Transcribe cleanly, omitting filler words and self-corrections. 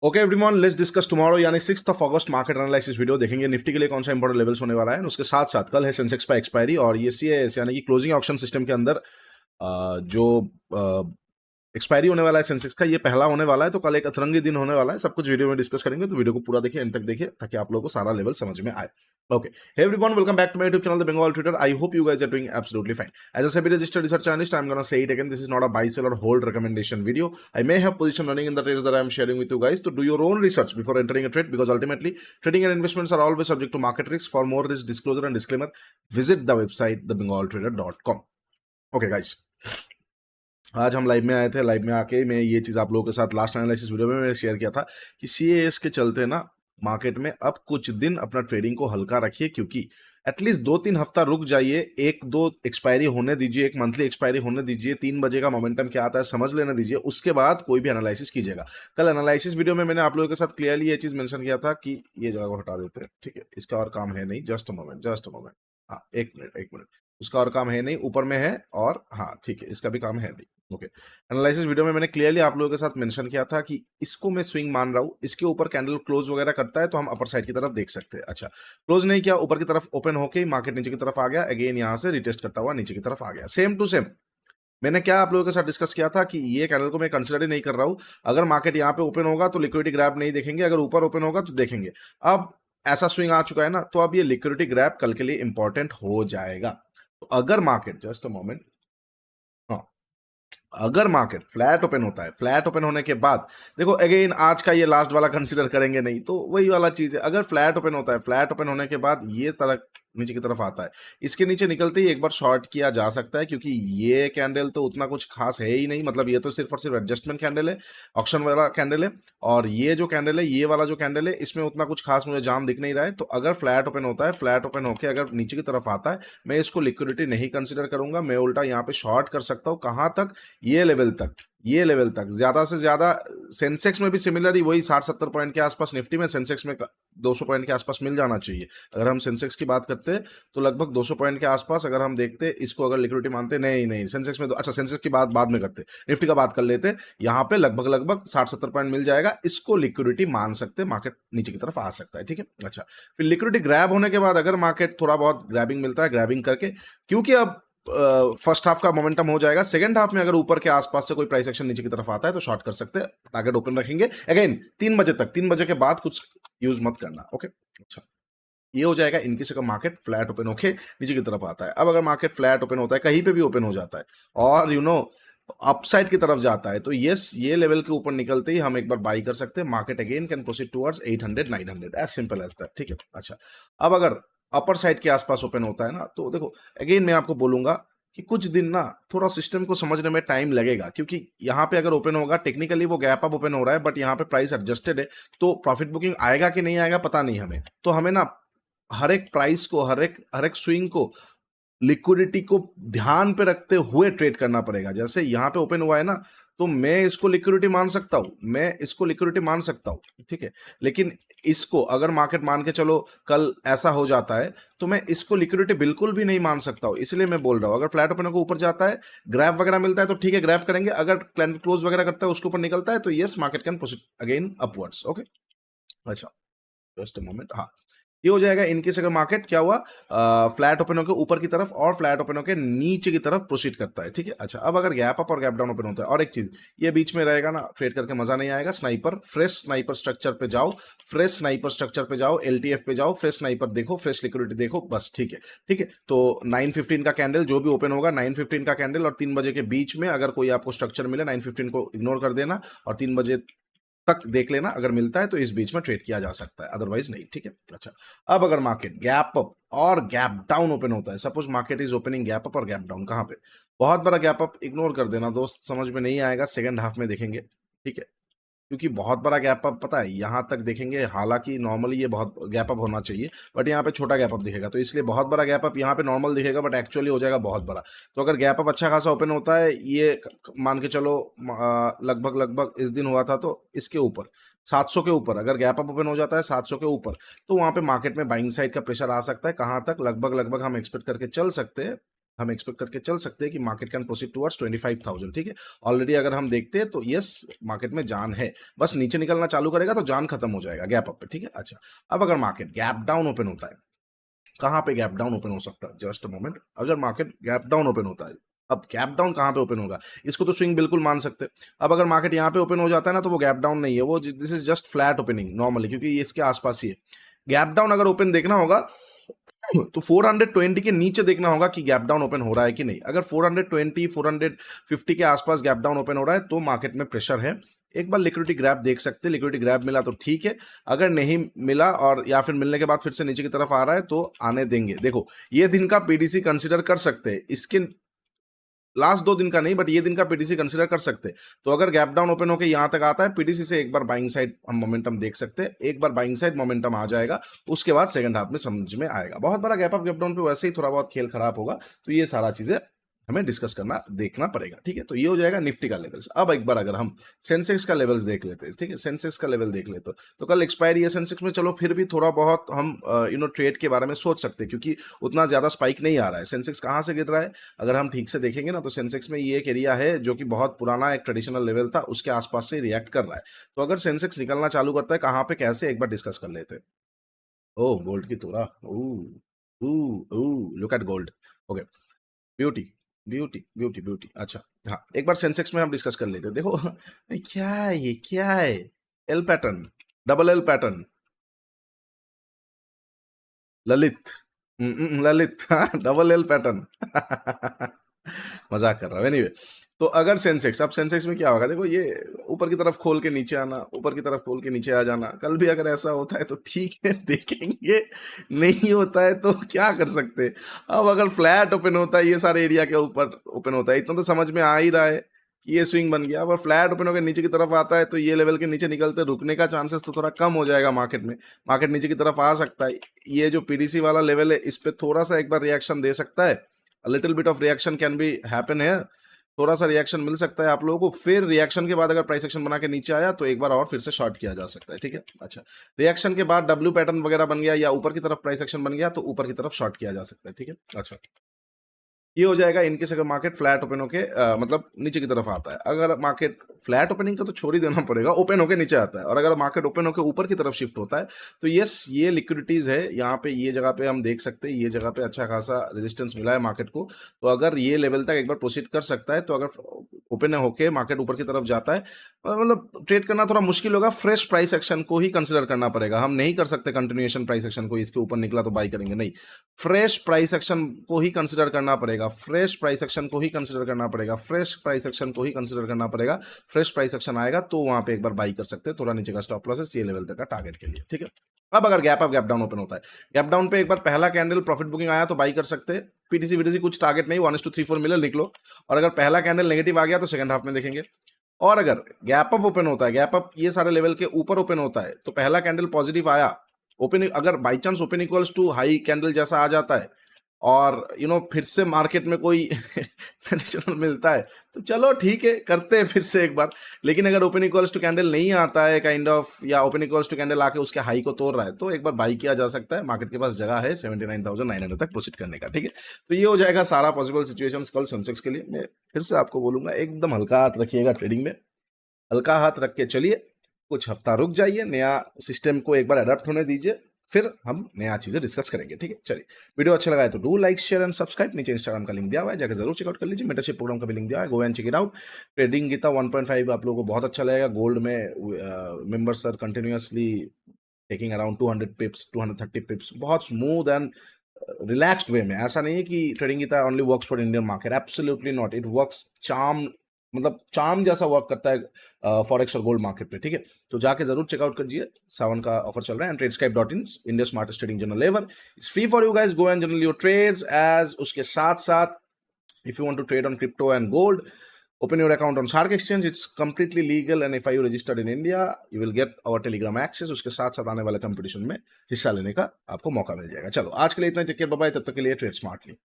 Okay everyone, let's discuss tomorrow यानी 6 अगस्त market analysis video देखेंगे। Nifty के लिए कौन सा इंपॉर्टेंट लेवल्स होने वाला है, उसके साथ साथ कल है सेंसेक्स का एक्सपायरी और ये सीएएस यानी कि क्लोजिंग ऑक्शन सिस्टम के अंदर जो एक्सपायरी होने वाला है सेंसेक्स का, ये पहला होने वाला है। तो कल एक अतरंगी दिन होने वाला है, सब कुछ वीडियो में डिस्कस करेंगे। तो वीडियो को पूरा देखिए, एंड तक देखिए, ताकि आप लोगों को सारा लेवल समझ में आए। Okay, hey everyone, welcome back to my YouTube channel the Bengal trader. I hope you guys are doing absolutely fine. As a SEBI registered research analyst, I am gonna say it again, this is not a buy sell और hold recommendation video. I may have position running in the trades that I am sharing with you guys. So do your own research before entering a trade, because ultimately trading and investments are always subject to market risk. For more risk disclosure and disclaimer, visit the website thebengaltrader.com. Okay guys, आज हम live में आए थे। Live में आके मैं ये चीज आप लोगों के साथ लास्ट एनालिसिस वीडियो में मैंने शेयर किया था कि सीएएस के चलते ना मार्केट में अब कुछ दिन अपना ट्रेडिंग को हल्का रखिए, क्योंकि एटलीस्ट 2-3 हफ्ता रुक जाइए, एक दो एक्सपायरी होने दीजिए, एक मंथली एक्सपायरी होने दीजिए, 3 बजे का मोमेंटम क्या आता है समझ लेने दीजिए, उसके बाद कोई भी एनालिसिस कीजिएगा। कल एनालिसिस वीडियो में मैंने आप लोगों के साथ क्लियरली ये चीज मेंशन किया था कि ये जगह को हटा देते हैं, ठीक है, इसका और काम है नहीं, just a moment, just a moment, हाँ एक मिनट एक मिनट, उसका और काम है नहीं, ऊपर में है और हाँ ठीक है, इसका भी काम है नहीं। ओके, एनालिसिस वीडियो में मैंने क्लियरली आप लोगों के साथ मेंशन किया था कि इसको मैं स्विंग मान रहा हूं, इसके ऊपर कैंडल क्लोज वगैरह करता है तो हम अपर साइड की तरफ देख सकते हैं। अच्छा, क्लोज नहीं किया, ऊपर की तरफ ओपन होके मार्केट नीचे की तरफ आ गया, अगेन यहां से रिटेस्ट करता हुआ नीचे की तरफ आ गया, सेम टू सेम। मैंने क्या आप लोगों के साथ डिस्कस किया था कि ये कैंडल को मैं कंसिडर ही नहीं कर रहा हूं। अगर मार्केट यहाँ पे ओपन होगा तो लिक्विडिटी ग्रैब नहीं देखेंगे, अगर ऊपर ओपन होगा तो देखेंगे। अब ऐसा स्विंग आ चुका है ना, तो अब ये लिक्विडिटी ग्रैब कल के लिए इंपॉर्टेंट हो जाएगा। तो अगर मार्केट, जस्ट अ मोमेंट, अगर मार्केट फ्लैट ओपन होता है, फ्लैट ओपन होने के बाद देखो, अगेन आज का ये लास्ट वाला कंसीडर करेंगे नहीं, तो वही वाला चीज है। अगर फ्लैट ओपन होता है, फ्लैट ओपन होने के बाद ये तरह नीचे की तरफ आता है, इसके नीचे निकलते ही एक बार शॉर्ट किया जा सकता है, क्योंकि ये कैंडल तो उतना कुछ खास है ही नहीं, मतलब ये तो सिर्फ और सिर्फ एडजस्टमेंट कैंडल है, ऑक्शन वाला कैंडल है। और ये जो कैंडल है, ये वाला जो कैंडल है, इसमें उतना कुछ खास मुझे जाम दिख नहीं रहा है। तो अगर फ्लैट ओपन होता है, फ्लैट ओपन होकर अगर नीचे की तरफ आता है, मैं इसको लिक्विडिटी नहीं कंसिडर करूंगा, मैं उल्टा यहाँ पे शॉर्ट कर सकता हूँ। कहां तक? ये लेवल तक, ये लेवल तक, ज्यादा से ज्यादा। सेंसेक्स में भी सिमिलर ही वही 60-70 पॉइंट के आसपास, निफ्टी में, सेंसेक्स में 200 पॉइंट के आसपास मिल जाना चाहिए। अगर हम सेंसेक्स की बात करते हैं तो लगभग 200 पॉइंट के आसपास अगर हम देखते, इसको अगर लिक्विडिटी मानते, नहीं नहीं सेंसेक्स में तो, अच्छा सेंसेक्स की बात बाद में करते, निफ्टी का बात कर लेते। यहाँ पे लगभग लगभग 60-70 पॉइंट मिल जाएगा, इसको लिक्विडिटी मान सकते, मार्केट नीचे की तरफ आ सकता है, ठीक है। अच्छा, फिर लिक्विडिटी ग्रैब होने के बाद अगर मार्केट थोड़ा बहुत ग्रैबिंग मिलता है, ग्रैबिंग करके, क्योंकि अब फर्स्ट हाफ का मोमेंटम हो जाएगा, सेकंड हाफ में अगर ऊपर के आसपास से कोई प्राइस एक्शन नीचे की तरफ आता है तो शॉर्ट कर सकते हैं, टारगेट ओपन रखेंगे। अगेन 3 बजे तक, 3 बजे के बाद कुछ यूज मत करना। ओके, अच्छा, ये हो जाएगा इनकेस अगर मार्केट फ्लैट ओपन होके नीचे की तरफ आता है। अब अगर मार्केट फ्लैट ओपन होता है, कहीं पे भी ओपन हो जाता है और अपसाइड की तरफ जाता है, तो यस, ये लेवल के ऊपर निकलते ही हम एक बार बाई कर सकते हैं। Market again can proceed towards 800-900, as simple as that, ठीक है। अच्छा, अब अगर अपर साइड के आसपास ओपन होता है ना, तो देखो अगेन मैं आपको बोलूंगा कि कुछ दिन ना थोड़ा सिस्टम को समझने में टाइम लगेगा, क्योंकि यहाँ पे अगर ओपन होगा, टेक्निकली वो गैप अप ओपन हो रहा है, बट यहाँ पे प्राइस एडजस्टेड है, तो प्रॉफिट बुकिंग आएगा कि नहीं आएगा पता नहीं हमें। तो हमें ना हर एक प्राइस को, हर एक स्विंग को, लिक्विडिटी को ध्यान पे रखते हुए ट्रेड करना पड़ेगा। जैसे यहाँ पे ओपन हुआ है ना, तो मैं इसको लिक्विडिटी मान सकता हूं, मैं इसको लिक्विडिटी मान सकता हूं, ठीक है। लेकिन इसको अगर मार्केट मान के चलो कल ऐसा हो जाता है, तो मैं इसको लिक्विडिटी बिल्कुल भी नहीं मान सकता हूं। इसलिए मैं बोल रहा हूं, अगर फ्लैट ओपन को ऊपर जाता है, ग्रैब वगैरह मिलता है तो ठीक है, ग्रैब करेंगे। अगर क्लोज वगैरह करता है, उसके ऊपर निकलता है, तो yes, market can proceed again upwards. Okay, अच्छा, जस्ट अ मोमेंट, हाँ, ये हो जाएगा इनकेस अगर मार्केट क्या हुआ, फ्लैट ओपन होकर ऊपर की तरफ और फ्लैट ओपन होकर नीचे की तरफ प्रोसीड करता है, ठीक है। अच्छा, अब अगर गैप अप और गैप डाउन ओपन होता है, और एक चीज ये बीच में रहेगा ना, ट्रेड करके मजा नहीं आएगा। स्नाइपर, फ्रेश स्नाइपर स्ट्रक्चर पे जाओ, फ्रेश स्नाइपर स्ट्रक्चर पे जाओ, एलटीएफ पे जाओ, फ्रेश स्नाइपर देखो, फ्रेश लिक्विडिटी देखो, बस, ठीक है, ठीक है। तो 9:15 का कैंडल जो भी ओपन होगा, 9:15 का कैंडल और 3 बजे के बीच में अगर कोई आपको स्ट्रक्चर मिले, 9:15 को इग्नोर कर देना और 3 बजे तक देख लेना, अगर मिलता है तो इस बीच में ट्रेड किया जा सकता है, अदरवाइज नहीं, ठीक है। अच्छा, अब अगर मार्केट गैप अप और गैप डाउन ओपन होता है, suppose market is opening gap up और गैप डाउन, कहां पे? बहुत बड़ा गैप अप इग्नोर कर देना दोस्त, समझ में नहीं आएगा, सेकंड हाफ में देखेंगे, ठीक है। क्योंकि बहुत बड़ा गैप अप पता है यहां तक देखेंगे, हालांकि नॉर्मली ये बहुत गैप अप होना चाहिए, बट यहाँ पे छोटा गैप अप दिखेगा, तो इसलिए बहुत बड़ा गैप अप यहाँ पे नॉर्मल दिखेगा, बट एक्चुअली हो जाएगा बहुत बड़ा। तो अगर गैप अप अच्छा खासा ओपन होता है, ये मान के चलो लगभग लगभग इस दिन हुआ था, तो इसके ऊपर 700 के ऊपर अगर गैप अप ओपन हो जाता है, 700 के ऊपर, तो वहां पे मार्केट में बाइंग साइड का प्रेशर आ सकता है। कहां तक? लगभग लगभग हम एक्सपेक्ट करके चल सकते हैं हम एक्सपेक्ट करके चल सकते हैं कि मार्केट कैन प्रोसीड टुवर्ड्स 25,000। ठीक है, ऑलरेडी अगर हम देखते हैं तो यस, मार्केट में जान है, बस नीचे निकलना चालू करेगा तो जान खत्म हो जाएगा गैप अप पे। ठीक है, अच्छा, अब अगर मार्केट गैप डाउन ओपन होता है, कहां पे गैप डाउन ओपन हो सकता है, जस्ट अ मोमेंट, अगर मार्केट गैप डाउन ओपन होता है, अब गैप डाउन कहां पे ओपन होगा, इसको तो स्विंग बिल्कुल मान सकते हैं। अब अगर मार्केट यहां पे ओपन हो जाता है ना, तो वो गैप डाउन नहीं है, वो this is just flat opening normally, क्योंकि ये इसके आसपास ही है। गैप डाउन अगर ओपन देखना होगा तो 420 के नीचे देखना होगा कि गैप डाउन ओपन हो रहा है कि नहीं। अगर 420 450 के आसपास गैप डाउन ओपन हो रहा है तो मार्केट में प्रेशर है। एक बार लिक्विडिटी ग्रैब देख सकते हैं, लिक्विडिटी ग्रैब मिला तो ठीक है, अगर नहीं मिला और या फिर मिलने के बाद फिर से नीचे की तरफ आ रहा है तो आने देंगे। देखो, ये दिन का पीडीसी कंसीडर कर सकते हैं, इसके लास्ट 2 दिन का नहीं, बट ये दिन का पीडीसी कंसीडर कर सकते हैं। तो अगर गैप डाउन ओपन होकर यहां तक आता है, पीडीसी से एक बार बाइंग साइड हम मोमेंटम देख सकते हैं, एक बार बाइंग साइड मोमेंटम आ जाएगा, उसके बाद सेकंड हाफ में समझ में आएगा। बहुत बड़ा गैप अप गैप डाउन पे वैसे ही थोड़ा बहुत खेल खराब होगा, तो ये सारा चीजें हमें डिस्कस करना देखना पड़ेगा। ठीक है, तो ये हो जाएगा निफ्टी का लेवल्स। अब एक बार अगर हम सेंसेक्स का लेवल्स देख लेते हैं, ठीक है, सेंसेक्स का लेवल देख लेते तो कल एक्सपायरी है सेंसेक्स में, चलो फिर भी थोड़ा बहुत हम ट्रेड के बारे में सोच सकते हैं, क्योंकि उतना ज्यादा स्पाइक नहीं आ रहा है। सेंसेक्स कहां से गिर रहा है, अगर हम ठीक से देखेंगे ना, तो सेंसेक्स में ये एक एरिया है जो कि बहुत पुराना एक ट्रेडिशनल लेवल था, उसके आसपास से रिएक्ट कर रहा है। तो अगर सेंसेक्स निकलना चालू करता है कहां पे कैसे, एक बार डिस्कस कर लेते हैं। ओह, गोल्ड की तोड़ा, look at gold. Okay, beauty beauty beauty beauty. अच्छा, हाँ, एक बार सेंसेक्स में हम डिस्कस कर लेते हैं। देखो क्या है ये, क्या है, L pattern, double L pattern, Lalit, Lalit, हाँ, डबल एल पैटर्न। मजाक कर रहा हूं, एनीवे। तो अगर सेंसेक्स, अब सेंसेक्स में क्या होगा, देखो ये ऊपर की तरफ खोल के नीचे आना, ऊपर की तरफ खोल के नीचे आ जाना, कल भी अगर ऐसा होता है तो ठीक है, देखेंगे, नहीं होता है तो क्या कर सकते हैं। अब अगर फ्लैट ओपन होता है, ये सारे एरिया के ऊपर ओपन होता है, इतना तो समझ में आ ही रहा है कि ये स्विंग बन गया। अगर फ्लैट ओपन होकर नीचे की तरफ आता है तो ये लेवल के नीचे निकलते रुकने का चांसेस तो थोड़ा कम हो जाएगा मार्केट में, मार्केट नीचे की तरफ आ सकता है। ये जो पीडीसी वाला लेवल है, इस पे थोड़ा सा एक बार रिएक्शन दे सकता है, little bit of reaction can be happen है, थोड़ा सा रिएक्शन मिल सकता है आप लोगों को। फिर रिएक्शन के बाद अगर प्राइस एक्शन बना के नीचे आया तो एक बार और फिर से शॉर्ट किया जा सकता है। ठीक है, अच्छा, रिएक्शन के बाद डब्ल्यू पैटर्न वगैरह बन गया या ऊपर की तरफ प्राइस एक्शन बन गया तो ऊपर की तरफ शॉर्ट किया जा सकता है। ठीक है, अच्छा, ये हो जाएगा इनकेस अगर मार्केट फ्लैट ओपन होके मतलब नीचे की तरफ आता है। अगर मार्केट फ्लैट ओपनिंग का तो छोड़ ही देना पड़ेगा, ओपन होके नीचे आता है, और अगर मार्केट ओपन होके ऊपर की तरफ शिफ्ट होता है तो यस, ये लिक्विडिटीज है यहाँ पे, ये जगह पे हम देख सकते हैं, ये जगह पे अच्छा खासा रेजिस्टेंस मिला है मार्केट को। तो अगर ये लेवल तक एक बार प्रोसीड कर सकता है, तो अगर ओपन होके मार्केट ऊपर की तरफ जाता है, मतलब ट्रेड करना थोड़ा मुश्किल होगा, फ्रेश प्राइस एक्शन को ही कंसिडर करना पड़ेगा। हम नहीं कर सकते कंटिन्यूएशन प्राइस एक्शन को, इसके ऊपर निकला तो बाई करेंगे, नहीं, फ्रेश प्राइस एक्शन को ही कंसिडर करना पड़ेगा, फ्रेश प्राइस एक्शन को ही कंसिडर करना पड़ेगा, फ्रेश प्राइस एक्शन को ही कंसिडर करना पड़ेगा। फ्रेश प्राइस एक्शन आएगा तो वहां पे एक बार बाई कर सकते हैं, थोड़ा नीचे का स्टॉप लॉस है ये लेवल तक का टारगेट के लिए। ठीक है, अब अगर gap up gap down open होता है, गैप डाउन पे एक बार पहला कैंडल प्रॉफिट बुकिंग आया तो बाई कर सकते हैं, पीटीसी वीटीसी कुछ टारगेट नहीं, 1:3-4 मिलर निकलो, और अगर पहला कैंडल नेगेटिव आ गया तो सेकंड हाफ में देखेंगे। और अगर गैप अप ओपन होता है, गैप अप ये सारे लेवल के ऊपर ओपन होता है, तो पहला कैंडल पॉजिटिव आया, ओपन अगर by chance open equals to high candle जैसा आ जाता है और फिर से मार्केट में कोई कंडीशनल मिलता है तो चलो ठीक है, करते हैं फिर से एक बार। लेकिन अगर ओपन इक्वल्स टू कैंडल नहीं आता है काइंड ऑफ, या ओपन इक्वल्स टू कैंडल आके उसके हाई को तोड़ रहा है, तो एक बार बाई किया जा सकता है, मार्केट के पास जगह है 79,900 तक प्रोसीड करने का। ठीक है, तो ये हो जाएगा सारा पॉसिबल सिचुएशंस कल सेंसेक्स के लिए। मैं फिर से आपको बोलूंगा, एकदम हल्का हाथ रखिएगा ट्रेडिंग में, हल्का हाथ रख के चलिए, कुछ हफ्ता रुक जाइए, नया सिस्टम को एक बार अडेप्ट होने दीजिए, फिर हम नया चीजें डिस्कस करेंगे। ठीक है, चलिए, वीडियो अच्छा लगा है तो do like share and subscribe, नीचे इंस्टाग्राम का लिंक दिया हुआ है, जाकर जरूर चेकआउट कर लीजिए, मेंटरशिप प्रोग्राम का भी लिंक दिया है, go and check it out. Trading Gita 1.5 आप लोगों को बहुत अच्छा लगेगा। गोल्ड में members are continuously taking around 200 pips 230 pips, बहुत स्मूथ एंड रिलैक्स्ड वे में। ऐसा नहीं है कि trading Gita only works for Indian market, absolutely not, it works charm, मतलब चार्म जैसा वर्क करता है फॉरेक्स और गोल्ड मार्केट पे। ठीक है, तो जाके जरूर चेकआउट कीजिए, सावन का ऑफर चल रहा है, एंड ट्रेडस्काइप.in, India smartest trading journal ever, it's free for you guys, go and journal your trades edge. उसके साथ साथ if you want to trade on crypto and gold, open your account on Shark Exchange, it's completely legal, and if you registered in India you will get our Telegram access, उसके साथ साथ आने वाले competition में हिस्सा लेने का आपको मौका मिल जाएगा। चलो आज के लिए इतना ही, टेक केयर, बाय बाय, तब तक के लिए ट्रेड स्मार्टली।